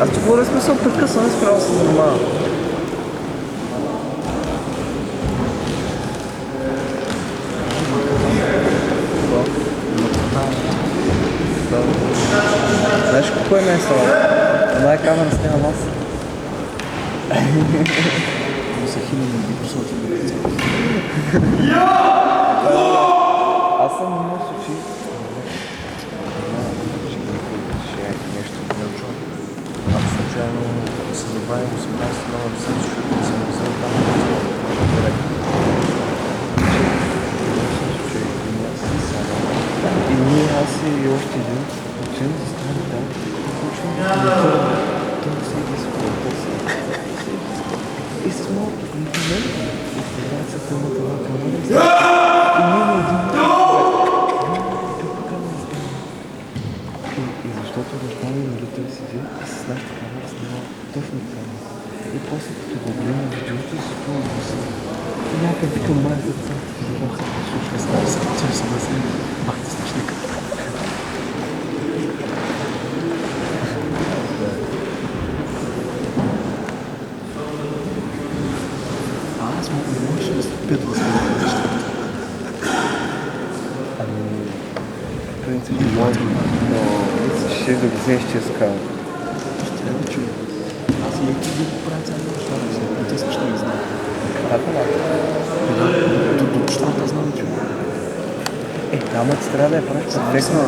Аз ти говоря смисъл прекъсване, спрямо се занимава. Знаеш какво е место? Една камера снима нас. Аз съм имал случаи. Аз случайно се забавим 18 номер, защото съм взел там И ние, аз и още един учен застане там. Той се и с малко комплимент информацията има това камера. И ние на един и защото баща ми, нали, той седи и с нашата камера снима точно това. И после като го гледам видеото и се чува гласа. И някакъв викам май за това. Видам се, слушай, става се, че съм да си бахте страшника. Аз не можеш да се петва с това неща. В принцип не може, но ще да го вземеш тия скала. Ще трябва да чуя. Аз и еки да го правя цяло неща, да се притискаш да ги знам. Така ли? До нещата знам да чуя. Там ти трябва да я правиш перфектно.